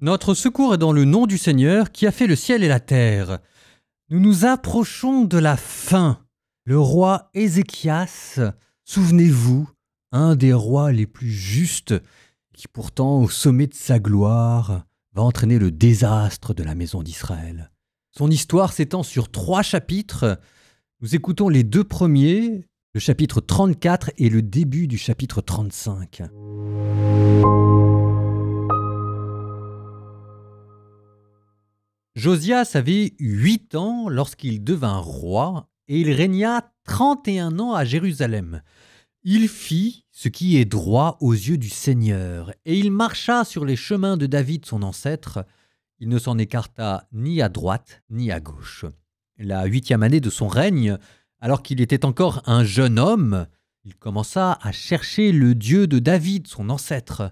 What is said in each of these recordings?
Notre secours est dans le nom du Seigneur qui a fait le ciel et la terre. Nous nous approchons de la fin. Le roi Ézéchias, souvenez-vous, un des rois les plus justes, qui pourtant au sommet de sa gloire va entraîner le désastre de la maison d'Israël. Son histoire s'étend sur 3 chapitres. Nous écoutons les 2 premiers, le chapitre 34 et le début du chapitre 35. Josias avait 8 ans lorsqu'il devint roi et il régna 31 ans à Jérusalem. Il fit ce qui est droit aux yeux du Seigneur et il marcha sur les chemins de David son ancêtre. Il ne s'en écarta ni à droite ni à gauche. La 8e année de son règne, alors qu'il était encore un jeune homme, il commença à chercher le Dieu de David son ancêtre.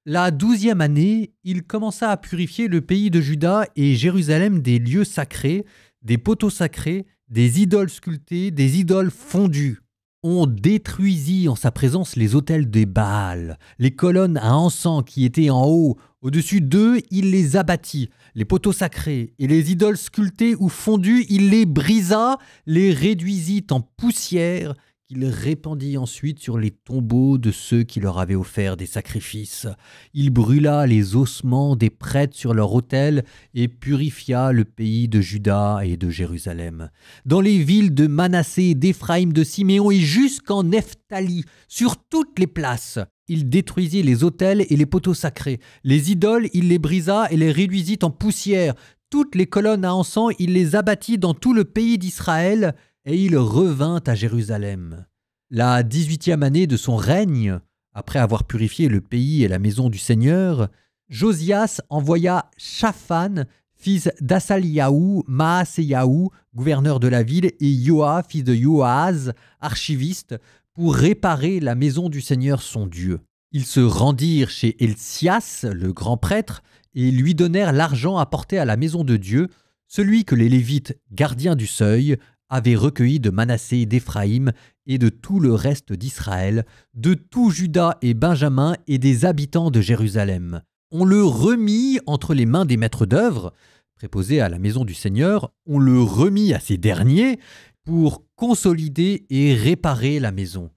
La 12e année, il commença à purifier le pays de Juda et Jérusalem des lieux sacrés, des poteaux sacrés, des idoles sculptées, des idoles fondues. On détruisit en sa présence les autels des Baals, les colonnes à encens qui étaient en haut. Au-dessus d'eux, il les abattit, les poteaux sacrés et les idoles sculptées ou fondues, il les brisa, les réduisit en poussière, qu'il répandit ensuite sur les tombeaux de ceux qui leur avaient offert des sacrifices. Il brûla les ossements des prêtres sur leur autel et purifia le pays de Juda et de Jérusalem. Dans les villes de Manassé, d'Éphraïm, de Siméon et jusqu'en Nephtali, sur toutes les places, il détruisit les autels et les poteaux sacrés. Les idoles, il les brisa et les réduisit en poussière. Toutes les colonnes à encens, il les abattit dans tout le pays d'Israël, et il revint à Jérusalem. La 18e année de son règne, après avoir purifié le pays et la maison du Seigneur, Josias envoya Shaphan, fils d'Asaliahu, Maaseyahu, gouverneur de la ville, et Yoa, fils de Yoahaz, archiviste, pour réparer la maison du Seigneur son Dieu. Ils se rendirent chez Hilcias, le grand prêtre, et lui donnèrent l'argent apporté à la maison de Dieu, celui que les Lévites, gardiens du seuil, avaient recueilli de Manassé, d'Éphraïm et de tout le reste d'Israël, de tout Juda et Benjamin et des habitants de Jérusalem. On le remit entre les mains des maîtres d'œuvre, préposés à la maison du Seigneur, on le remit à ces derniers pour consolider et réparer la maison.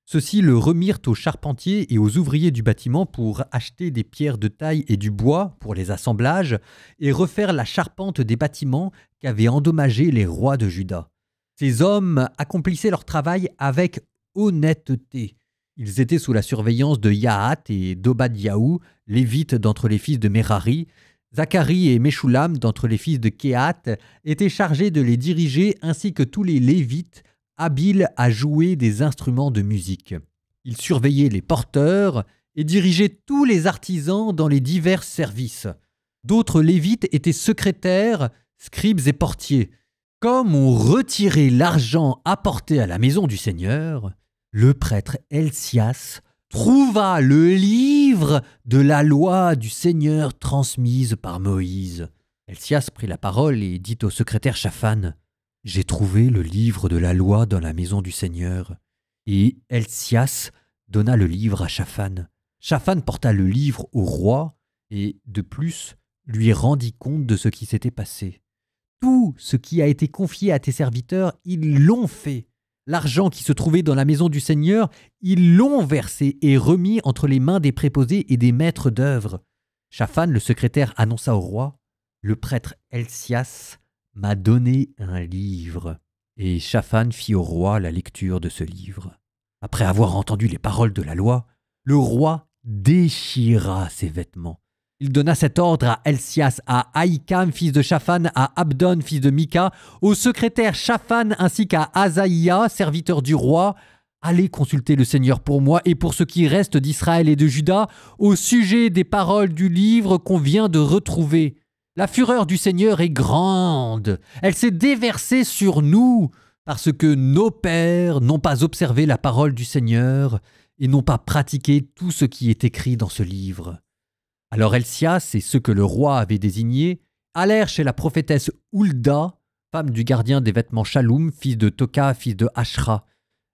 Ceux-ci le remirent aux charpentiers et aux ouvriers du bâtiment pour acheter des pierres de taille et du bois pour les assemblages et refaire la charpente des bâtiments qu'avaient endommagés les rois de Juda. Ces hommes accomplissaient leur travail avec honnêteté. Ils étaient sous la surveillance de Yahat et d'Obadiahu, lévites d'entre les fils de Merari. Zacharie et Meshulam d'entre les fils de Kehat étaient chargés de les diriger ainsi que tous les lévites habiles à jouer des instruments de musique. Ils surveillaient les porteurs et dirigeaient tous les artisans dans les divers services. D'autres lévites étaient secrétaires, scribes et portiers. Comme on retirait l'argent apporté à la maison du Seigneur, le prêtre Hilcias trouva le livre de la loi du Seigneur transmise par Moïse. Hilcias prit la parole et dit au secrétaire Shaphan : « J'ai trouvé le livre de la loi dans la maison du Seigneur. » Et Hilcias donna le livre à Shaphan. Shaphan porta le livre au roi et, de plus, lui rendit compte de ce qui s'était passé. Tout ce qui a été confié à tes serviteurs, ils l'ont fait. L'argent qui se trouvait dans la maison du Seigneur, ils l'ont versé et remis entre les mains des préposés et des maîtres d'œuvre. Shaphan, le secrétaire, annonça au roi : « Le prêtre Hilcias m'a donné un livre. » Et Shaphan fit au roi la lecture de ce livre. Après avoir entendu les paroles de la loi, le roi déchira ses vêtements. Il donna cet ordre à Hilcias, à Ahikam, fils de Shaphan, à Abdon, fils de Mika, au secrétaire Shaphan ainsi qu'à Asaïa, serviteur du roi. « Allez consulter le Seigneur pour moi et pour ce qui reste d'Israël et de Juda au sujet des paroles du livre qu'on vient de retrouver. La fureur du Seigneur est grande. Elle s'est déversée sur nous parce que nos pères n'ont pas observé la parole du Seigneur et n'ont pas pratiqué tout ce qui est écrit dans ce livre. » Alors Hilcias et ceux que le roi avait désignés allèrent chez la prophétesse Hulda, femme du gardien des vêtements Shaloum, fils de Toka, fils de Ashra.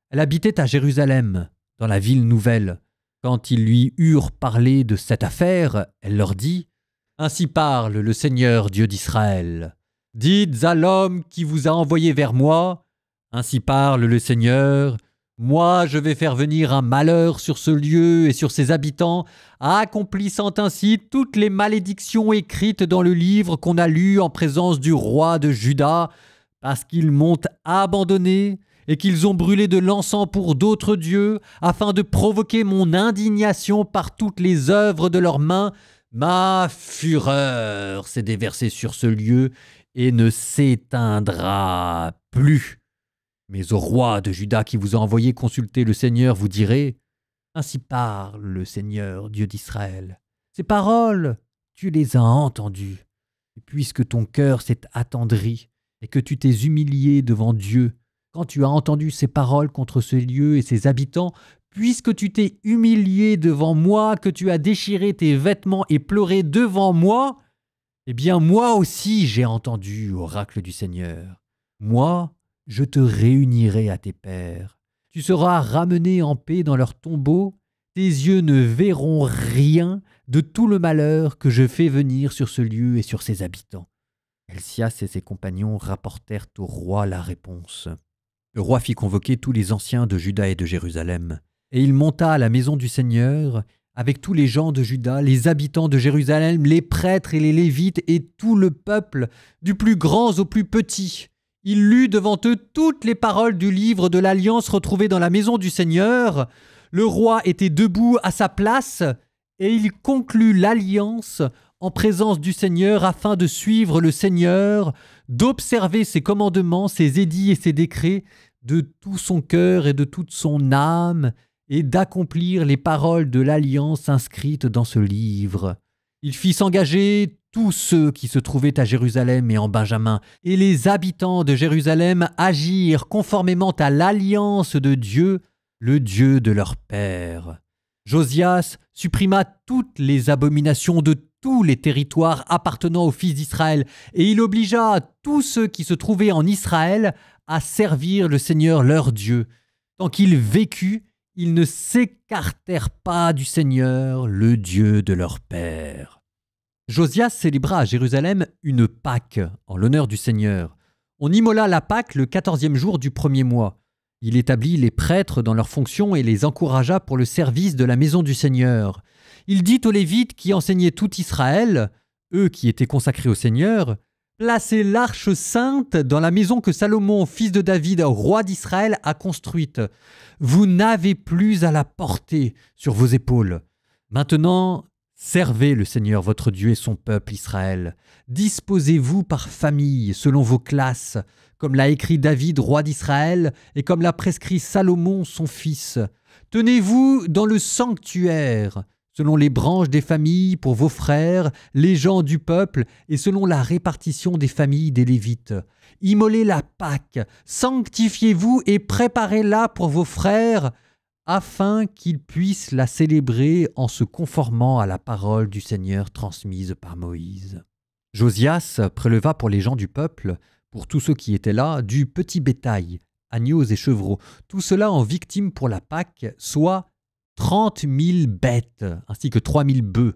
Elle habitait à Jérusalem, dans la ville nouvelle. Quand ils lui eurent parlé de cette affaire, elle leur dit : Ainsi parle le Seigneur Dieu d'Israël. Dites à l'homme qui vous a envoyé vers moi, ainsi parle le Seigneur, moi je vais faire venir un malheur sur ce lieu et sur ses habitants, accomplissant ainsi toutes les malédictions écrites dans le livre qu'on a lu en présence du roi de Juda, parce qu'ils m'ont abandonné et qu'ils ont brûlé de l'encens pour d'autres dieux, afin de provoquer mon indignation par toutes les œuvres de leurs mains. Ma fureur s'est déversée sur ce lieu et ne s'éteindra plus. Mais au roi de Juda qui vous a envoyé consulter le Seigneur, vous direz, ainsi parle le Seigneur, Dieu d'Israël. Ces paroles, tu les as entendues. Et puisque ton cœur s'est attendri et que tu t'es humilié devant Dieu, quand tu as entendu ces paroles contre ce lieu et ses habitants, puisque tu t'es humilié devant moi, que tu as déchiré tes vêtements et pleuré devant moi, eh bien moi aussi j'ai entendu, oracle du Seigneur. Moi, je te réunirai à tes pères. Tu seras ramené en paix dans leur tombeau. Tes yeux ne verront rien de tout le malheur que je fais venir sur ce lieu et sur ses habitants. Helcias et ses compagnons rapportèrent au roi la réponse. Le roi fit convoquer tous les anciens de Juda et de Jérusalem, et il monta à la maison du Seigneur avec tous les gens de Juda, les habitants de Jérusalem, les prêtres et les Lévites et tout le peuple, du plus grand au plus petit. Il lut devant eux toutes les paroles du livre de l'Alliance retrouvées dans la maison du Seigneur. Le roi était debout à sa place, et il conclut l'alliance en présence du Seigneur afin de suivre le Seigneur, d'observer ses commandements, ses édits et ses décrets de tout son cœur et de toute son âme, et d'accomplir les paroles de l'alliance inscrites dans ce livre. Il fit s'engager tous ceux qui se trouvaient à Jérusalem et en Benjamin, et les habitants de Jérusalem agirent conformément à l'alliance de Dieu, le Dieu de leur père. Josias supprima toutes les abominations de tous les territoires appartenant aux fils d'Israël, et il obligea tous ceux qui se trouvaient en Israël à servir le Seigneur leur Dieu. Tant qu'il vécut, ils ne s'écartèrent pas du Seigneur, le Dieu de leur père. Josias célébra à Jérusalem une Pâque en l'honneur du Seigneur. On immola la Pâque le 14e jour du premier mois. Il établit les prêtres dans leurs fonctions et les encouragea pour le service de la maison du Seigneur. Il dit aux Lévites qui enseignaient tout Israël, eux qui étaient consacrés au Seigneur, « Placez l'arche sainte dans la maison que Salomon, fils de David, roi d'Israël, a construite. Vous n'avez plus à la porter sur vos épaules. Maintenant, servez le Seigneur votre Dieu et son peuple Israël. Disposez-vous par famille, selon vos classes, comme l'a écrit David, roi d'Israël, et comme l'a prescrit Salomon, son fils. Tenez-vous dans le sanctuaire, selon les branches des familles pour vos frères, les gens du peuple, et selon la répartition des familles des Lévites. Immolez la Pâque, sanctifiez-vous et préparez-la pour vos frères, afin qu'ils puissent la célébrer en se conformant à la parole du Seigneur transmise par Moïse. » Josias préleva pour les gens du peuple, pour tous ceux qui étaient là, du petit bétail, agneaux et chevreaux, tout cela en victime pour la Pâque, soit 30 000 bêtes, ainsi que 3 000 bœufs.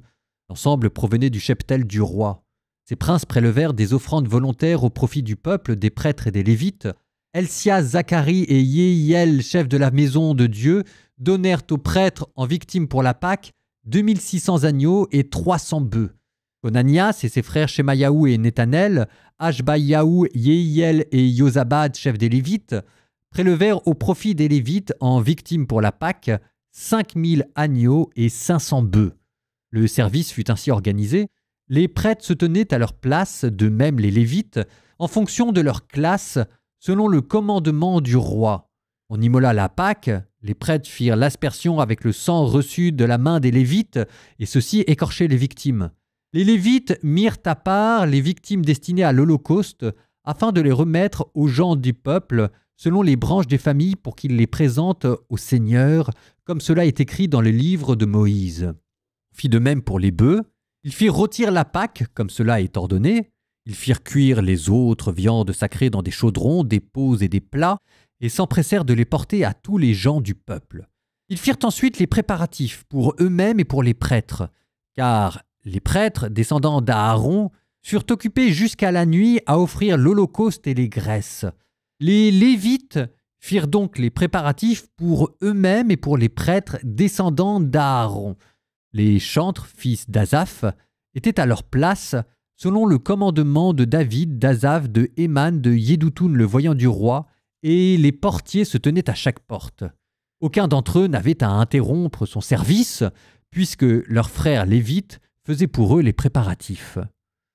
L'ensemble provenait du cheptel du roi. Ces princes prélevèrent des offrandes volontaires au profit du peuple, des prêtres et des Lévites. Helcias, Zacharie et Yehiel, chefs de la maison de Dieu, donnèrent aux prêtres en victime pour la Pâque 2600 agneaux et 300 bœufs. Conanias et ses frères Shemayahu et Nethanel, Ashbayahu, Yehiel et Yozabad, chefs des Lévites, prélevèrent au profit des Lévites en victime pour la Pâque 5000 agneaux et 500 bœufs. Le service fut ainsi organisé. Les prêtres se tenaient à leur place, de même les Lévites, en fonction de leur classe, selon le commandement du roi. On immola la Pâque, les prêtres firent l'aspersion avec le sang reçu de la main des Lévites, et ceux-ci écorchaient les victimes. Les Lévites mirent à part les victimes destinées à l'Holocauste, afin de les remettre aux gens du peuple, selon les branches des familles pour qu'ils les présentent au Seigneur, comme cela est écrit dans le livre de Moïse. On fit de même pour les bœufs. Ils firent rôtir la Pâque, comme cela est ordonné. Ils firent cuire les autres viandes sacrées dans des chaudrons, des pots et des plats, et s'empressèrent de les porter à tous les gens du peuple. Ils firent ensuite les préparatifs pour eux-mêmes et pour les prêtres, car les prêtres, descendants d'Aaron, furent occupés jusqu'à la nuit à offrir l'holocauste et les graisses. Les Lévites firent donc les préparatifs pour eux-mêmes et pour les prêtres descendants d'Aaron. Les chantres, fils d'Asaph, étaient à leur place, selon le commandement de David, d'Asaph, de Héman, de Yédoutoun, le voyant du roi, et les portiers se tenaient à chaque porte. Aucun d'entre eux n'avait à interrompre son service, puisque leurs frères lévites faisaient pour eux les préparatifs.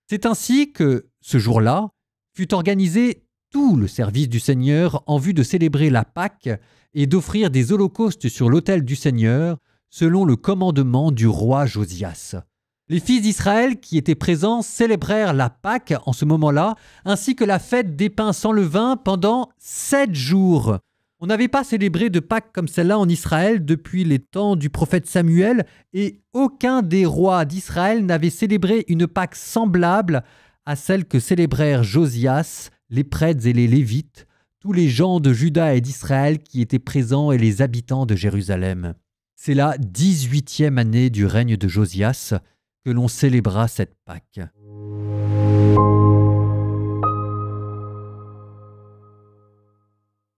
C'est ainsi que, ce jour-là, fut organisé tout le service du Seigneur en vue de célébrer la Pâque et d'offrir des holocaustes sur l'autel du Seigneur, selon le commandement du roi Josias. Les fils d'Israël qui étaient présents célébrèrent la Pâque en ce moment-là, ainsi que la fête des pains sans levain pendant 7 jours. On n'avait pas célébré de Pâques comme celle-là en Israël depuis les temps du prophète Samuel, et aucun des rois d'Israël n'avait célébré une Pâque semblable à celle que célébrèrent Josias, les prêtres et les Lévites, tous les gens de Juda et d'Israël qui étaient présents et les habitants de Jérusalem. C'est la 18e année du règne de Josias que l'on célébra cette Pâque.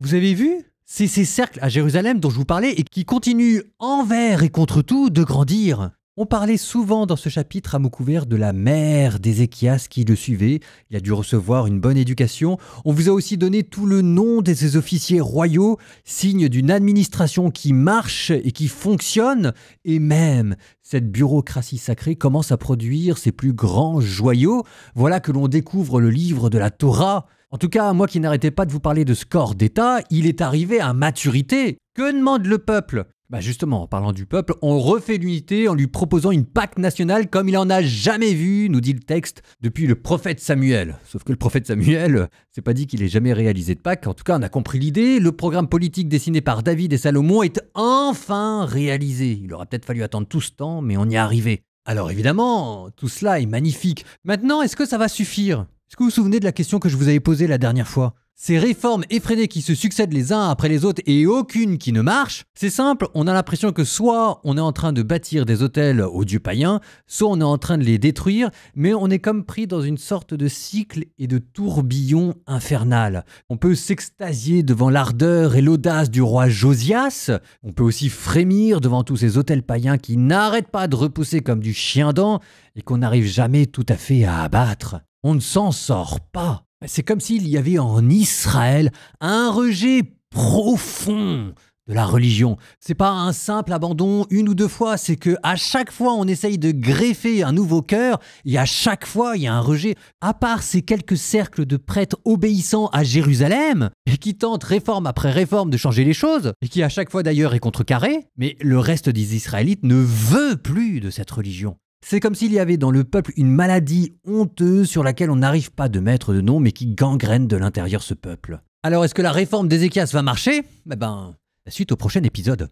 Vous avez vu ? C'est ces cercles à Jérusalem dont je vous parlais et qui continuent envers et contre tout de grandir. On parlait souvent dans ce chapitre à mots couverts de la mère d'Ézéchias qui le suivait. Il a dû recevoir une bonne éducation. On vous a aussi donné tout le nom de ces officiers royaux, signe d'une administration qui marche et qui fonctionne. Et même, cette bureaucratie sacrée commence à produire ses plus grands joyaux. Voilà que l'on découvre le livre de la Torah. En tout cas, moi qui n'arrêtais pas de vous parler de ce corps d'État, il est arrivé à maturité. Que demande le peuple ? Justement, en parlant du peuple, on refait l'unité en lui proposant une Pâque nationale comme il en a jamais vu, nous dit le texte, depuis le prophète Samuel. Sauf que le prophète Samuel, c'est pas dit qu'il ait jamais réalisé de Pâque. En tout cas, on a compris l'idée. Le programme politique dessiné par David et Salomon est enfin réalisé. Il aura peut-être fallu attendre tout ce temps, mais on y est arrivé. Alors évidemment, tout cela est magnifique. Maintenant, est-ce que ça va suffire ? Est-ce que vous vous souvenez de la question que je vous avais posée la dernière fois ? Ces réformes effrénées qui se succèdent les uns après les autres et aucune qui ne marche, c'est simple, on a l'impression que soit on est en train de bâtir des autels aux dieux païens, soit on est en train de les détruire, mais on est comme pris dans une sorte de cycle et de tourbillon infernal. On peut s'extasier devant l'ardeur et l'audace du roi Josias, on peut aussi frémir devant tous ces autels païens qui n'arrêtent pas de repousser comme du chien-dent et qu'on n'arrive jamais tout à fait à abattre. On ne s'en sort pas. C'est comme s'il y avait en Israël un rejet profond de la religion. C'est pas un simple abandon une ou deux fois, c'est que à chaque fois on essaye de greffer un nouveau cœur et à chaque fois il y a un rejet. À part ces quelques cercles de prêtres obéissants à Jérusalem et qui tentent réforme après réforme de changer les choses et qui à chaque fois d'ailleurs est contrecarré, mais le reste des Israélites ne veut plus de cette religion. C'est comme s'il y avait dans le peuple une maladie honteuse sur laquelle on n'arrive pas de mettre de nom mais qui gangrène de l'intérieur ce peuple. Alors est-ce que la réforme d'Ézéchias va marcher ? La suite au prochain épisode.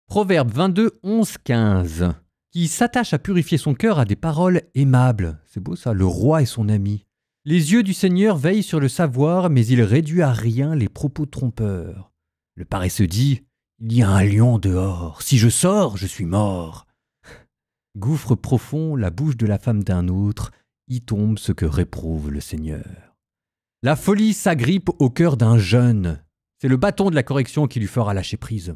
Proverbe 22, 11, 15. Qui s'attache à purifier son cœur à des paroles aimables. C'est beau ça, le roi est son ami. Les yeux du Seigneur veillent sur le savoir, mais il réduit à rien les propos trompeurs. Le paresseux dit, il y a un lion dehors, si je sors, je suis mort. Gouffre profond, la bouche de la femme d'un autre, y tombe ce que réprouve le Seigneur. La folie s'agrippe au cœur d'un jeune. C'est le bâton de la correction qui lui fera lâcher prise.